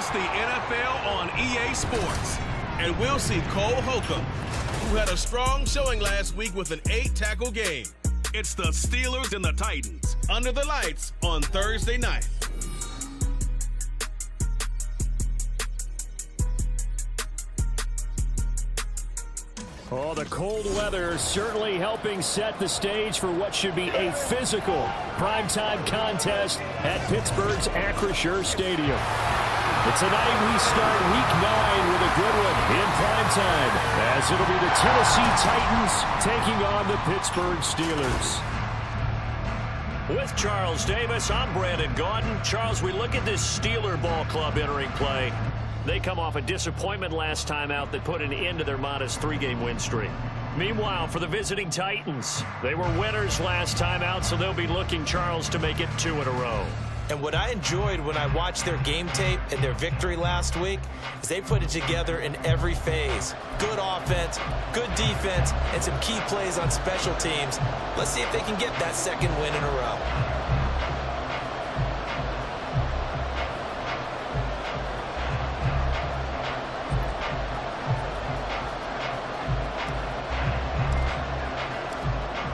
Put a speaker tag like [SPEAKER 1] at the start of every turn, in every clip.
[SPEAKER 1] It's the NFL on EA Sports. And we'll see Cole Holcomb, who had a strong showing last week with an 8-tackle game. It's the Steelers and the Titans under the lights on Thursday night.
[SPEAKER 2] Oh, the cold weather certainly helping set the stage for what should be a physical primetime contest at Pittsburgh's Acrisure Stadium. But tonight we start Week 9 with a good one in primetime, as it'll be the Tennessee Titans taking on the Pittsburgh Steelers. With Charles Davis, I'm Brandon Gaudin. Charles, we look at this Steeler ball club entering play. They come off a disappointment last time out that put an end to their modest 3-game win streak. Meanwhile, for the visiting Titans, they were winners last time out, so they'll be looking, Charles, to make it 2 in a row.
[SPEAKER 3] And what I enjoyed when I watched their game tape and their victory last week is they put it together in every phase. Good offense, good defense, and some key plays on special teams. Let's see if they can get that 2nd win in a row.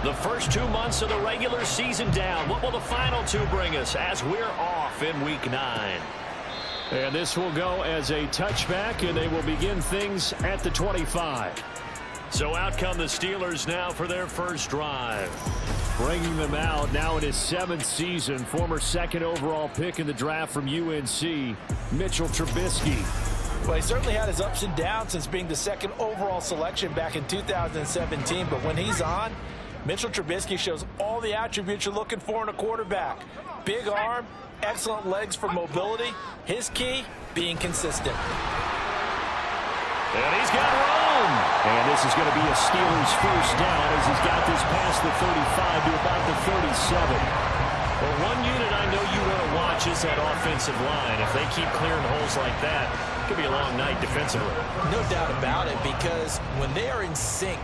[SPEAKER 2] The first 2 months of the regular season down. What will the final 2 bring us as we're off in Week 9? And this will go as a touchback, and they will begin things at the 25. So out come the Steelers now for their first drive. Bringing them out now in his 7th season, former 2nd overall pick in the draft from UNC, Mitchell Trubisky.
[SPEAKER 4] Well, he certainly had his ups and downs since being the 2nd overall selection back in 2017, but when he's on, Mitchell Trubisky shows all the attributes you're looking for in a quarterback. Big arm, excellent legs for mobility. His key, being consistent.
[SPEAKER 2] And he's got room. And this is going to be a Steelers first down as he's got this past the 35 to about the 37. Well, one unit I know you want to watch is that offensive line. If they keep clearing holes like that, it could be a long night defensively.
[SPEAKER 3] No doubt about it, because when they are in sync,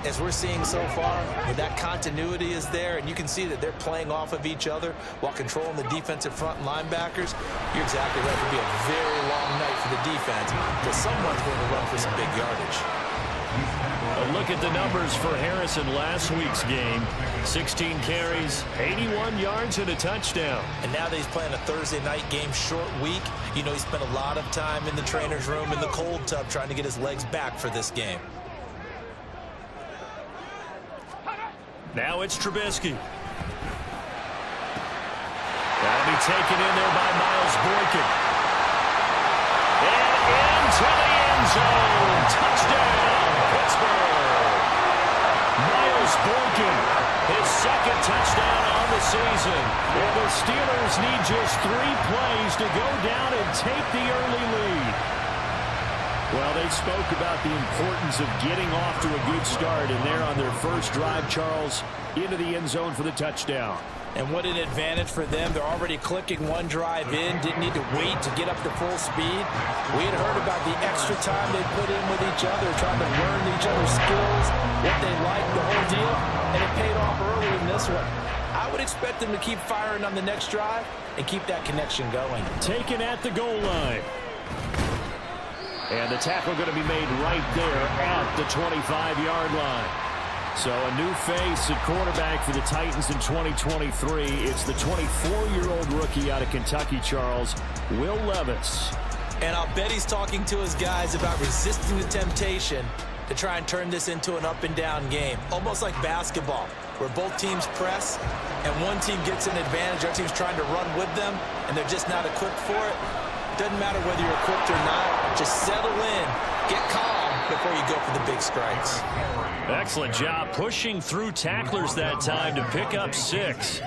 [SPEAKER 3] as we're seeing so far, when that continuity is there and you can see that they're playing off of each other while controlling the defensive front and linebackers, you're exactly right. It could be a very long night for the defense because someone's going to run for some big yardage.
[SPEAKER 2] A look at the numbers for Harrison last week's game. 16 carries, 81 yards, and a touchdown.
[SPEAKER 3] And now that he's playing a Thursday night game, short week, you know he spent a lot of time in the trainer's room in the cold tub trying to get his legs back for this game.
[SPEAKER 2] Now it's Trubisky. That'll be taken in there by Miles Boykin. And into the end zone. Touchdown, Pittsburgh. Miles Boykin, his 2nd touchdown on the season. And the Steelers need just 3 plays to go down and take the early lead. Well, they spoke about the importance of getting off to a good start, and they're on their first drive, Charles, into the end zone for the touchdown.
[SPEAKER 4] And what an advantage for them. They're already clicking one drive in, didn't need to wait to get up to full speed. We had heard about the extra time they put in with each other, trying to learn each other's skills, what they like, the whole deal, and it paid off early in this one. I would expect them to keep firing on the next drive and keep that connection going.
[SPEAKER 2] Taken at the goal line. And the tackle going to be made right there at the 25-yard line. So a new face at quarterback for the Titans in 2023. It's the 24-year-old rookie out of Kentucky, Charles, Will Levis.
[SPEAKER 3] And I'll bet he's talking to his guys about resisting the temptation to try and turn this into an up-and-down game. Almost like basketball, where both teams press, and one team gets an advantage, our team's trying to run with them, and they're just not equipped for it. Doesn't matter whether you're equipped or not. Just settle in, get calm before you go for the big strikes.
[SPEAKER 2] Excellent job pushing through tacklers that time to pick up 6.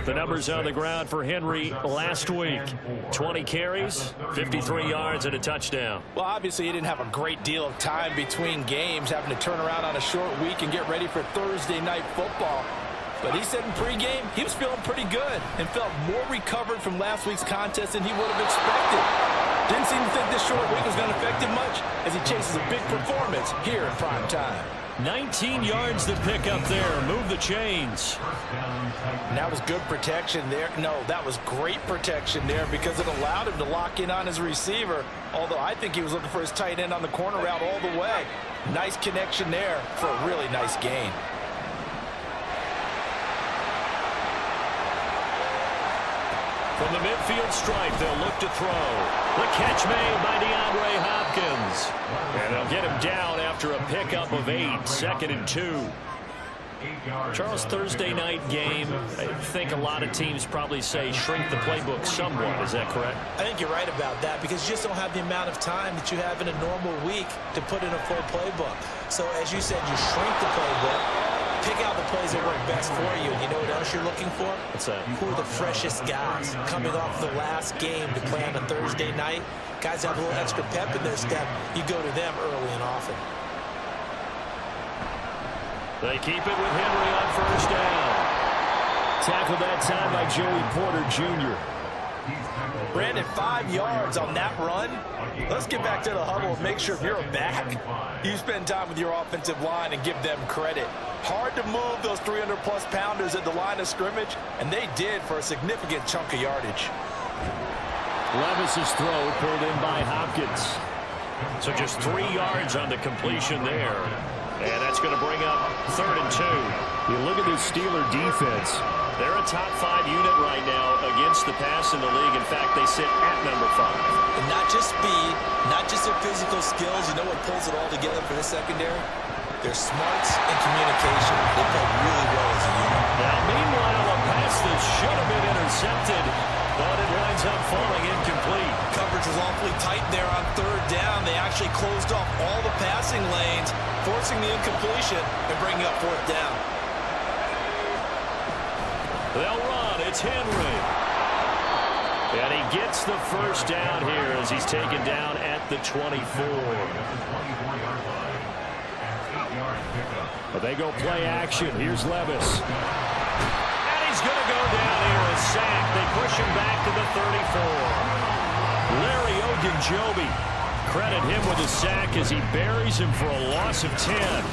[SPEAKER 2] The numbers on the ground for Henry last week. 20 carries, 53 yards, and a touchdown.
[SPEAKER 4] Well, obviously, he didn't have a great deal of time between games, having to turn around on a short week and get ready for Thursday night football. But he said in pregame he was feeling pretty good and felt more recovered from last week's contest than he would have expected. Didn't seem to think this short week was going to affect him much as he chases a big performance here in prime time.
[SPEAKER 2] 19 yards to pick up there. Move the chains.
[SPEAKER 4] And that was good protection there. No, that was great protection there because it allowed him to lock in on his receiver. Although I think he was looking for his tight end on the corner route all the way. Nice connection there for a really nice gain.
[SPEAKER 2] From the midfield stripe, they'll look to throw. The catch made by DeAndre Hopkins. And they'll get him down after a pickup of 8, 2nd and 2. Charles, Thursday night game, I think a lot of teams probably say shrink the playbook somewhat. Is that correct?
[SPEAKER 3] I think you're right about that because you just don't have the amount of time that you have in a normal week to put in a full playbook. So as you said, you shrink the playbook. Pick out the plays that work best for you. And you know what else you're looking for?
[SPEAKER 2] What's that?
[SPEAKER 3] Who are the freshest guys coming off the last game to play on a Thursday night? Guys have a little extra pep in their step. You go to them early and often.
[SPEAKER 2] They keep it with Henry on first down. Tackled that time by Joey Porter Jr.
[SPEAKER 4] Brandon, 5 yards on that run. Let's get back to the huddle and make sure if you're a back, you spend time with your offensive line and give them credit. Hard to move those 300-plus pounders at the line of scrimmage, and they did for a significant chunk of yardage.
[SPEAKER 2] Levis's throw pulled in by Hopkins. So just 3 yards on the completion there. And that's going to bring up 3rd and 2.
[SPEAKER 5] You look at this Steeler defense.
[SPEAKER 2] They're a top 5 unit right now against the pass in the league. In fact, they sit at number 5.
[SPEAKER 3] And not just speed, not just their physical skills. You know what pulls it all together for this secondary? Their smarts and communication. They play really well as a unit.
[SPEAKER 2] Now, meanwhile, a pass that should have been intercepted, but it winds up falling incomplete.
[SPEAKER 3] Coverage was awfully tight there on 3rd down. They actually closed off all the passing lanes, forcing the incompletion and bringing up 4th down.
[SPEAKER 2] They'll run. It's Henry. And he gets the first down here as he's taken down at the 24.
[SPEAKER 5] But they go play action. Here's Levis.
[SPEAKER 2] And he's going to go down here, a sack. They push him back to the 34. Larry Ogunjobi. Credit him with a sack as he buries him for a loss of 10.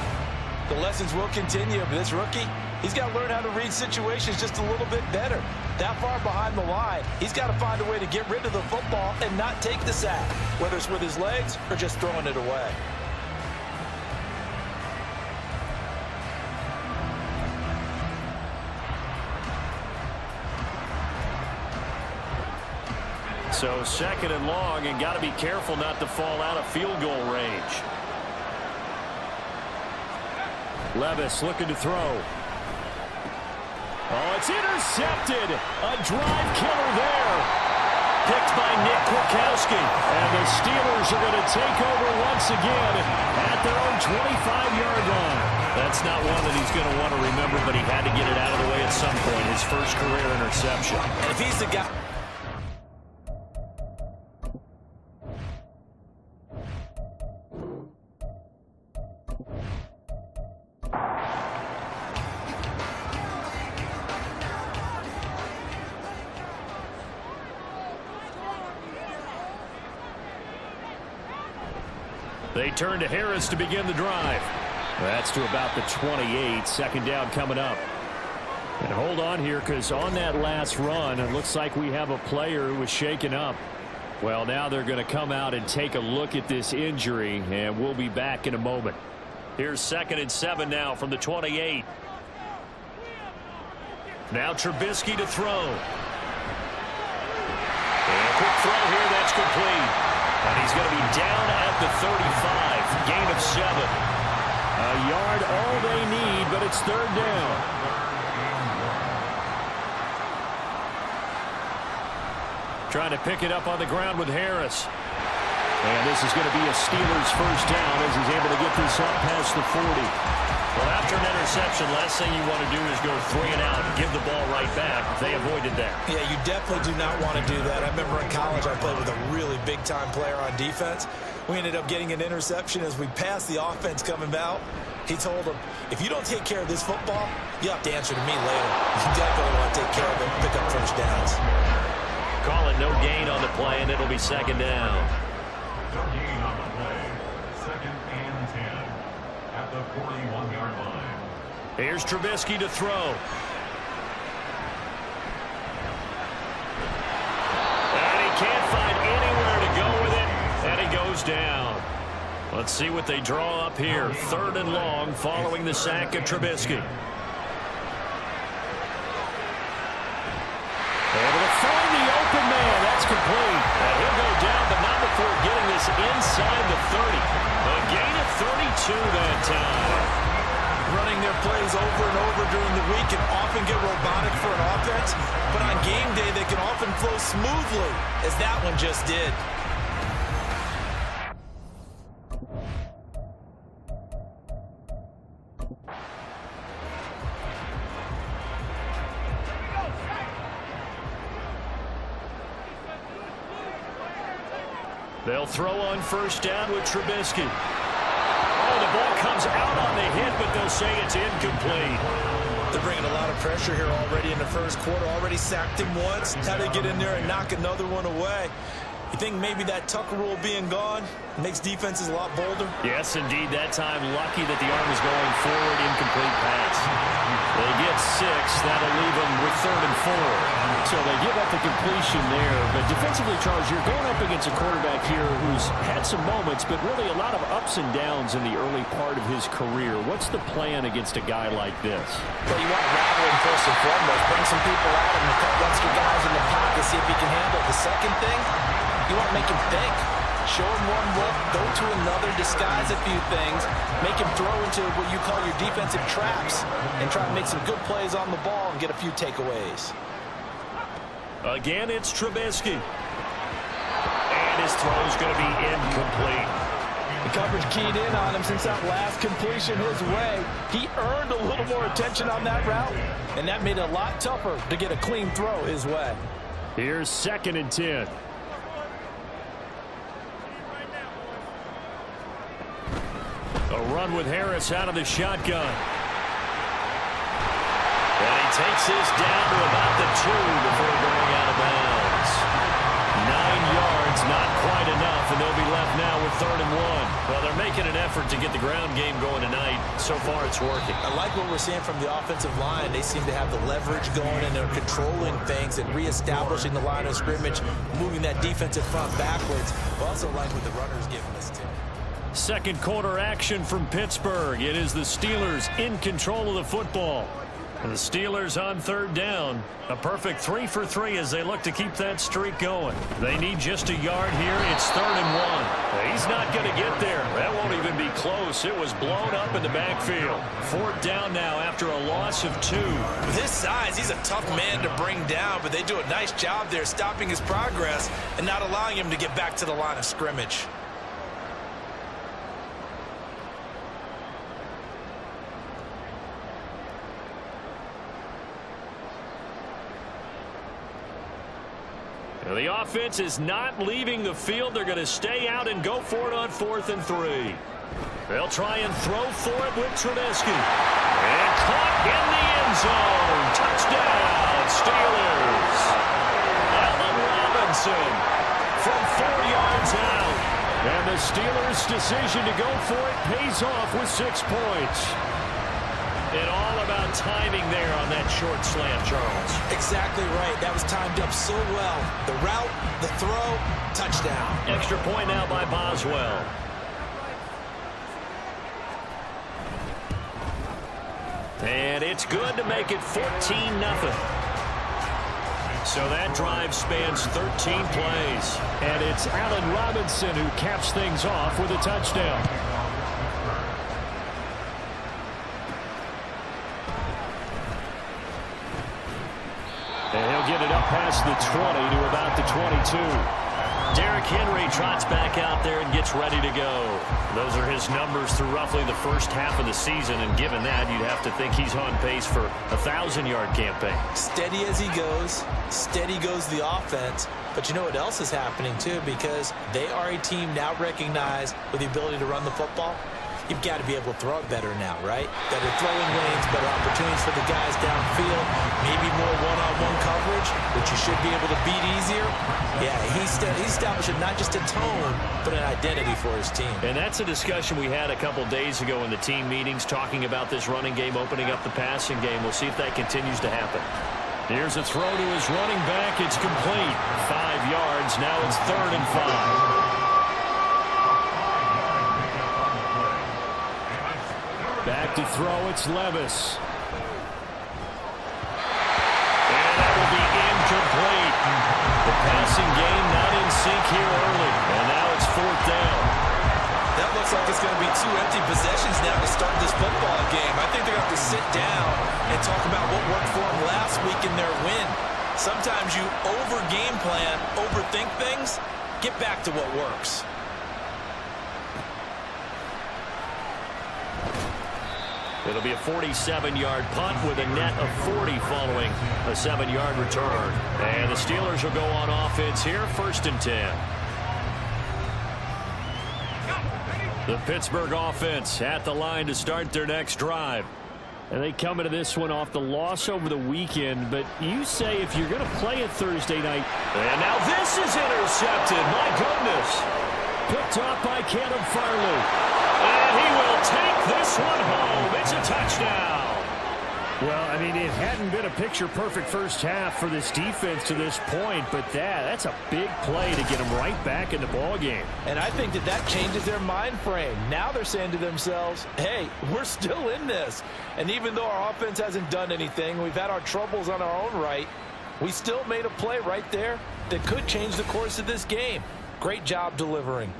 [SPEAKER 4] The lessons will continue, but this rookie, he's got to learn how to read situations just a little bit better. That far behind the line, he's got to find a way to get rid of the football and not take the sack, whether it's with his legs or just throwing it away.
[SPEAKER 2] So 2nd and long, and got to be careful not to fall out of field goal range.
[SPEAKER 5] Levis looking to throw.
[SPEAKER 2] Oh, it's intercepted. A drive killer there. Picked by Nick Kwiatkowski. And the Steelers are going to take over once again at their own 25-yard line. That's not one that he's going to want to remember, but he had to get it out of the way at some point. His first career interception.
[SPEAKER 3] And if he's the guy...
[SPEAKER 2] They turn to Harris to begin the drive.
[SPEAKER 5] That's to about the 28. 2nd down coming up.
[SPEAKER 2] And hold on here, because on that last run, it looks like we have a player who was shaken up.
[SPEAKER 5] Well, now they're going to come out and take a look at this injury, and we'll be back in a moment.
[SPEAKER 2] Here's 2nd and 7 now from the 28. Now Trubisky to throw. And a quick throw here, that's complete. And he's going to be down at the 35. Gain of 7.
[SPEAKER 5] A yard all they need, but it's 3rd down.
[SPEAKER 2] Trying to pick it up on the ground with Harris.
[SPEAKER 5] And this is going to be a Steelers first down as he's able to get this up past the 40.
[SPEAKER 2] Well, after an interception, last thing you want to do is go 3 and out and give the ball right back. They avoided that.
[SPEAKER 3] Yeah, you definitely do not want to do that. I remember in college I played with a really big-time player on defense. We ended up getting an interception as we passed the offense coming out. He told him, if you don't take care of this football, you have to answer to me later. You definitely want to take care of it and pick up first downs.
[SPEAKER 2] Call it no gain on the play, and it'll be 2nd down.
[SPEAKER 6] No gain on the play. 2nd and 10 at
[SPEAKER 2] Here's Trubisky to throw. And he can't find anywhere to go with it, and he goes down. Let's see what they draw up here. 3rd and long following the sack of Trubisky. Able to find the open man. That's complete. And he'll go down, but not before getting this inside the 30. A gain of 32 that time.
[SPEAKER 3] Running their plays over and over during the week can often get robotic for an offense, but on game day they can often flow smoothly, as that one just did.
[SPEAKER 2] They'll throw on 1st down with Trubisky. Oh, the ball comes out on the hit, but they'll say it's incomplete.
[SPEAKER 3] They're bringing a lot of pressure here already in the 1st quarter. Already sacked him once. How to get in there and knock another one away. You think maybe that Tucker rule being gone makes defenses a lot bolder?
[SPEAKER 2] Yes, indeed. That time, lucky that the arm is going forward. Incomplete pass. They get 6. That'll leave them with 3rd and 4.
[SPEAKER 5] So they give up the completion there. But defensively, Charles, you're going up against a quarterback here who's had some moments, but really a lot of ups and downs in the early part of his career. What's the plan against a guy like this?
[SPEAKER 4] Well, you want to rattle him first and foremost. Bring some people at him, a couple extra guys in the pocket, see if he can handle it. The second thing, you want to make him think. Show him one look, go to another, disguise a few things, make him throw into what you call your defensive traps, and try to make some good plays on the ball and get a few takeaways.
[SPEAKER 2] Again, it's Trubisky. And his throw's going to be incomplete.
[SPEAKER 4] The coverage keyed in on him since that last completion his way. He earned a little more attention on that route, and that made it a lot tougher to get a clean throw his way.
[SPEAKER 2] Here's 2nd and 10. A run with Harris out of the shotgun. And he takes this down to about the 2 before going out of bounds. 9 yards, not quite enough, and they'll be left now with 3rd and 1. Well, they're making an effort to get the ground game going tonight. So far, it's working.
[SPEAKER 3] I like what we're seeing from the offensive line. They seem to have the leverage going, and they're controlling things and reestablishing the line of scrimmage, moving that defensive front backwards. I also like what the runner's giving us, too.
[SPEAKER 2] 2nd quarter action from Pittsburgh. It is the Steelers in control of the football. And the Steelers on 3rd down. A perfect 3 for 3 as they look to keep that streak going. They need just a yard here. It's 3rd and 1. He's not going to get there. That won't even be close. It was blown up in the backfield. 4th down now after a loss of 2.
[SPEAKER 3] With his size, he's a tough man to bring down, but they do a nice job there stopping his progress and not allowing him to get back to the line of scrimmage.
[SPEAKER 2] The offense is not leaving the field. They're going to stay out and go for it on 4th and 3. They'll try and throw for it with Trubisky. And caught in the end zone. Touchdown, Steelers. Allen Robinson from 4 yards out. And the Steelers' decision to go for it pays off with 6 points. And all about timing there on that short slant, Charles.
[SPEAKER 3] Exactly right. That was timed up so well. The route, the throw, touchdown.
[SPEAKER 2] Extra point now by Boswell. And it's good to make it 14-0. So that drive spans 13 plays. And it's Allen Robinson who caps things off with a touchdown. And he'll get it up past the 20 to about the 22. Derrick Henry trots back out there and gets ready to go. Those are his numbers through roughly the first half of the season, and given that, you'd have to think he's on pace for a 1,000-yard campaign.
[SPEAKER 3] Steady as he goes, steady goes the offense. But you know what else is happening, too, because they are a team now recognized with the ability to run the football. you've got to be able to throw it better now, right? Better throwing lanes, better opportunities for the guys downfield, maybe more one-on-one coverage, which you should be able to beat easier. Yeah, he's establishing not just a tone, but an identity for his team.
[SPEAKER 2] And that's a discussion we had a couple days ago in the team meetings, talking about this running game, opening up the passing game. We'll see if that continues to happen. Here's a throw to his running back. It's complete. 5 yards. Now it's 3rd and 5. Back to throw. It's Levis. And that will be incomplete. The passing game not in sync here early. And now it's 4th down.
[SPEAKER 3] That looks like it's going to be 2 empty possessions now to start this football game. I think they're going to have to sit down and talk about what worked for them last week in their win. Sometimes you over-game plan, overthink things. Get back to what works.
[SPEAKER 2] It'll be a 47-yard punt with a net of 40 following a 7-yard return. And the Steelers will go on offense here, 1st and 10. The Pittsburgh offense at the line to start their next drive. And they come into this one off the loss over the weekend. But you say if you're going to play it Thursday night. And now this is intercepted. My goodness. Picked off by Caleb Farley. And he will take this one home. It's a touchdown. Well, I mean, it hadn't been a picture-perfect first half for this defense to this point, but that's a big play to get them right back in the ballgame.
[SPEAKER 3] And I think that changes their mind frame. Now they're saying to themselves, hey, we're still in this. And even though our offense hasn't done anything, we've had our troubles on our own right, we still made a play right there that could change the course of this game. Great job delivering.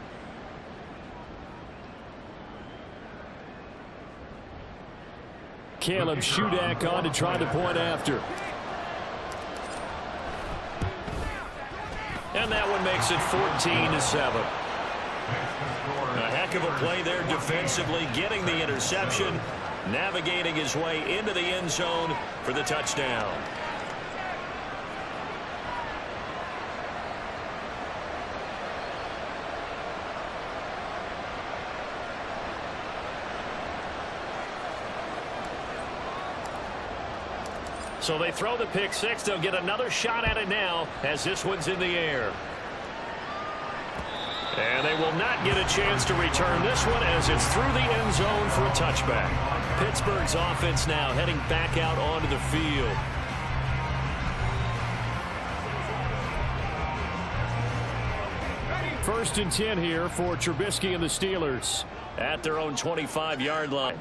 [SPEAKER 2] Caleb Shudak on to try the point after. And that one makes it 14-7. A heck of a play there defensively, getting the interception, navigating his way into the end zone for the touchdown. So they throw the pick six. They'll get another shot at it now as this one's in the air. And they will not get a chance to return this one as it's through the end zone for a touchback. Pittsburgh's offense now heading back out onto the field. First and 10 here for Trubisky and the Steelers at their own 25-yard line.